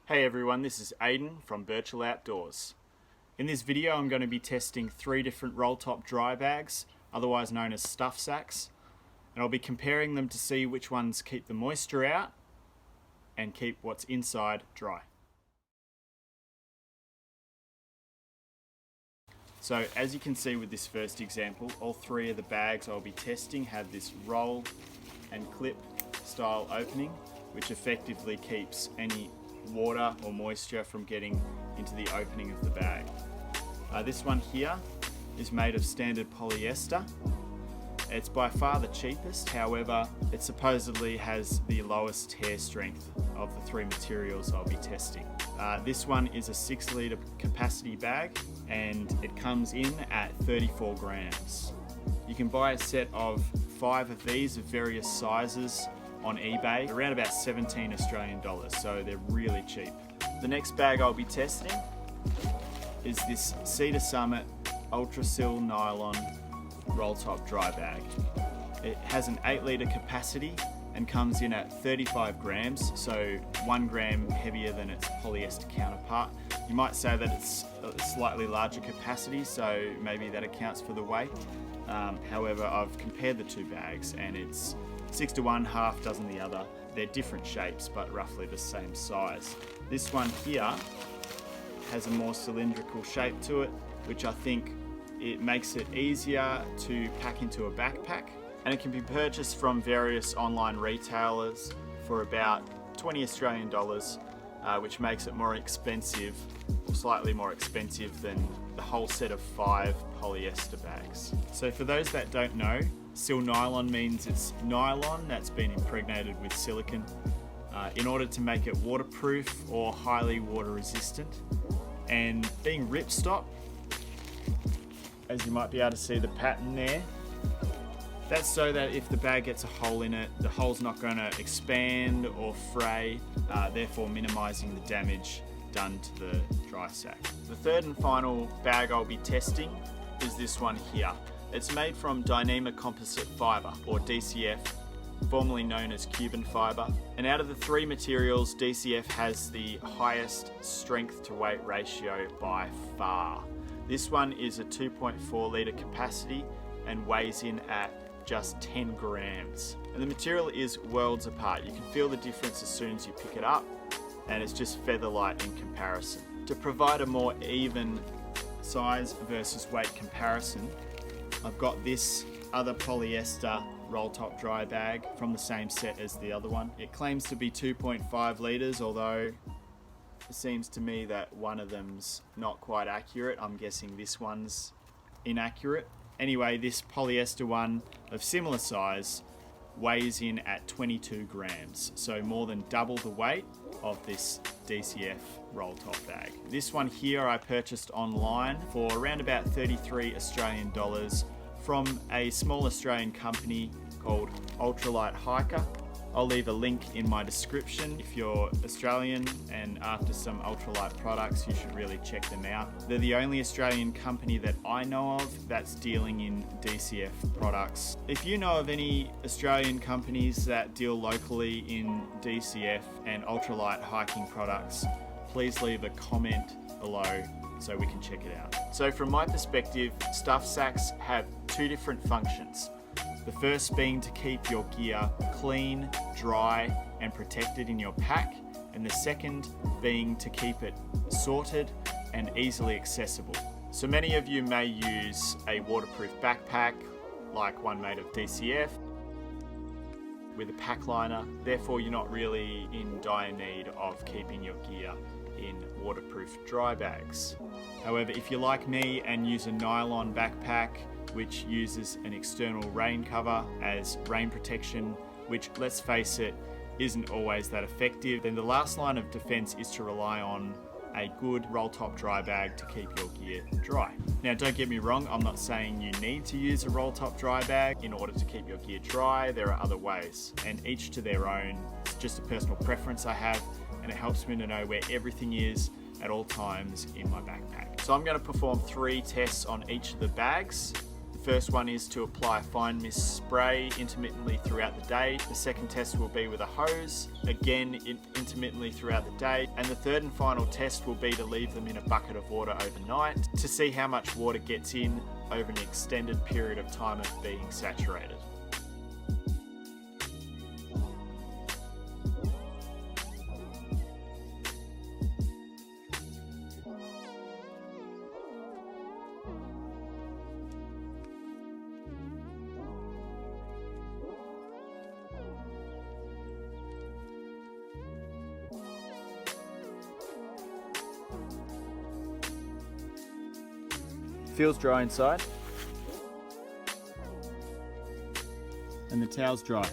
Hey everyone, this is Aiden from Birchall Outdoors. In this video I'm going to be testing 3 different roll top dry bags, otherwise known as stuff sacks, and I'll be comparing them to see which ones keep the moisture out and keep what's inside dry. So as you can see with this first example, all 3 of the bags I'll be testing have this roll and clip style opening, which effectively keeps any water or moisture from getting into the opening of the bag. This one here is made of standard polyester. It's by far the cheapest, however it supposedly has the lowest tear strength of the 3 materials I'll be testing. This one is a 6 litre capacity bag and it comes in at 34 grams. You can buy a set of 5 of these of various sizes on eBay, around about 17 Australian dollars, so they're really cheap. The next bag I'll be testing is this Cedar Summit Ultrasil Nylon Roll Top Dry Bag. It has an 8 litre capacity and comes in at 35 grams, so 1 gram heavier than its polyester counterpart. You might say that it's a slightly larger capacity, so maybe that accounts for the weight. However, I've compared the 2 bags and it's 6 to 1, half dozen the other. They're different shapes, but roughly the same size. This one here has a more cylindrical shape to it, which I think it makes it easier to pack into a backpack. And it can be purchased from various online retailers for about 20 Australian dollars, which makes it more expensive, or slightly more expensive than the whole set of 5 polyester bags. So for those that don't know, Sil nylon means it's nylon that's been impregnated with silicone in order to make it waterproof or highly water resistant. And being ripstop, as you might be able to see the pattern there, that's so that if the bag gets a hole in it, the hole's not going to expand or fray, therefore minimizing the damage done to the dry sack. The third and final bag I'll be testing is this one here. It's made from Dyneema composite fibre, or DCF, formerly known as Cuban fibre. And out of the 3 materials, DCF has the highest strength to weight ratio by far. This one is a 2.4 litre capacity and weighs in at just 10 grams. And the material is worlds apart. You can feel the difference as soon as you pick it up, and it's just feather light in comparison. To provide a more even size versus weight comparison, I've got this other polyester roll top dry bag from the same set as the other one. It claims to be 2.5 litres, although it seems to me that one of them's not quite accurate. I'm guessing this one's inaccurate. Anyway, this polyester one of similar size weighs in at 22 grams, so more than double the weight of this DCF roll top bag. This one here I purchased online for around about 33 Australian dollars from a small Australian company called Ultralight Hiker. I'll leave a link in my description. If you're Australian and after some ultralight products, you should really check them out. They're the only Australian company that I know of that's dealing in DCF products. If you know of any Australian companies that deal locally in DCF and ultralight hiking products, please leave a comment below so we can check it out. So from my perspective, stuff sacks have 2 different functions. The first being to keep your gear clean, dry and protected in your pack, and the second being to keep it sorted and easily accessible. So many of you may use a waterproof backpack, like one made of DCF, with a pack liner, therefore you're not really in dire need of keeping your gear in waterproof dry bags. However, if you're like me and use a nylon backpack, which uses an external rain cover as rain protection, which, let's face it, isn't always that effective, then the last line of defense is to rely on a good roll top dry bag to keep your gear dry. Now don't get me wrong, I'm not saying you need to use a roll top dry bag in order to keep your gear dry. There are other ways, and each to their own. It's just a personal preference I have, and it helps me to know where everything is at all times in my backpack. So I'm going to perform 3 tests on each of the bags. The first one is to apply fine mist spray intermittently throughout the day. The second test will be with a hose, again intermittently throughout the day. And the third and final test will be to leave them in a bucket of water overnight to see how much water gets in over an extended period of time of being saturated. Feels dry inside, and the towel's dry.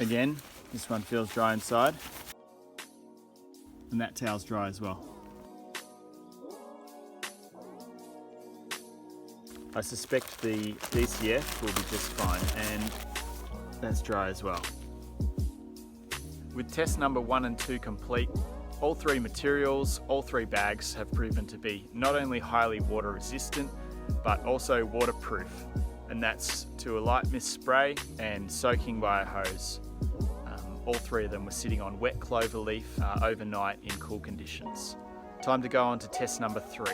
Again, this one feels dry inside, and that towel's dry as well. I suspect the DCF will be just fine, and that's dry as well. With test number 1 and 2 complete, all 3 materials, all 3 bags have proven to be not only highly water resistant, but also waterproof. And that's to a light mist spray and soaking by a hose. All 3 of them were sitting on wet clover leaf overnight in cool conditions. Time to go on to test number 3.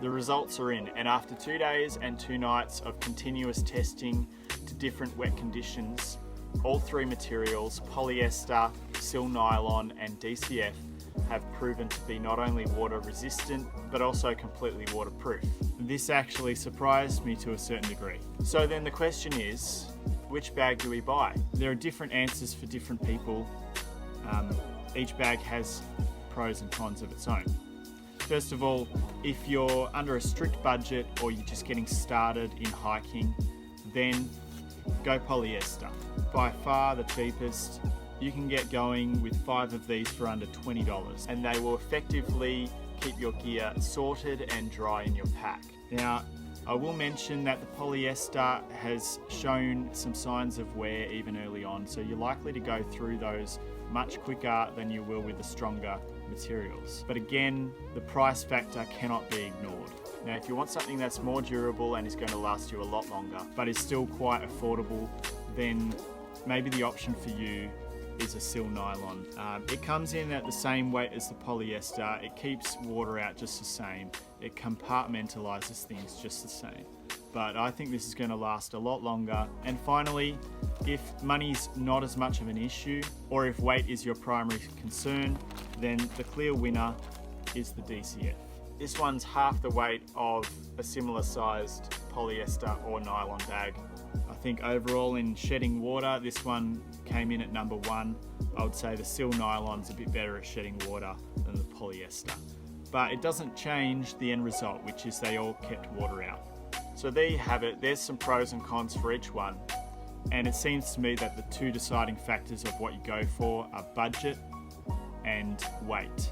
The results are in, and after 2 days and 2 nights of continuous testing to different wet conditions, all 3 materials, polyester, sil nylon and DCF, have proven to be not only water resistant, but also completely waterproof. This actually surprised me to a certain degree. So then the question is, which bag do we buy? There are different answers for different people. Each bag has pros and cons of its own. First of all, if you're under a strict budget or you're just getting started in hiking, then go polyester. By far the cheapest. You can get going with 5 of these for under $20, and they will effectively keep your gear sorted and dry in your pack. Now, I will mention that the polyester has shown some signs of wear even early on, so you're likely to go through those much quicker than you will with the stronger materials. But again, the price factor cannot be ignored. Now, if you want something that's more durable and is going to last you a lot longer, but is still quite affordable, then maybe the option for you is a sil nylon. It comes in at the same weight as the polyester. It keeps water out just the same. It compartmentalizes things just the same. But I think this is going to last a lot longer. And finally, if money's not as much of an issue, or if weight is your primary concern, then the clear winner is the DCF. This one's half the weight of a similar sized polyester or nylon bag. I think overall in shedding water, this one came in at number 1. I would say the sil nylon's a bit better at shedding water than the polyester. But it doesn't change the end result, which is they all kept water out. So there you have it. There's some pros and cons for each one. And it seems to me that the 2 deciding factors of what you go for are budget and weight.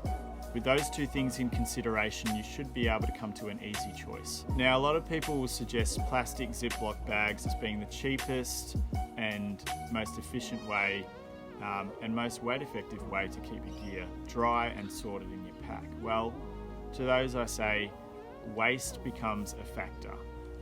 With those 2 things in consideration, you should be able to come to an easy choice. Now, a lot of people will suggest plastic Ziploc bags as being the cheapest and most efficient way and most weight effective way to keep your gear dry and sorted in your pack. Well, to those I say, waste becomes a factor.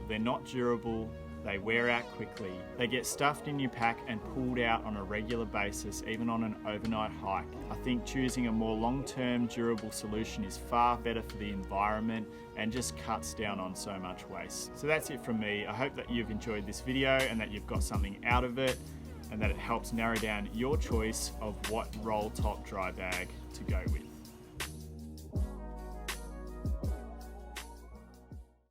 They're not durable, they wear out quickly, they get stuffed in your pack and pulled out on a regular basis, even on an overnight hike. I think choosing a more long-term durable solution is far better for the environment and just cuts down on so much waste. So that's it from me. I hope that you've enjoyed this video and that you've got something out of it, and that it helps narrow down your choice of what roll top dry bag to go with.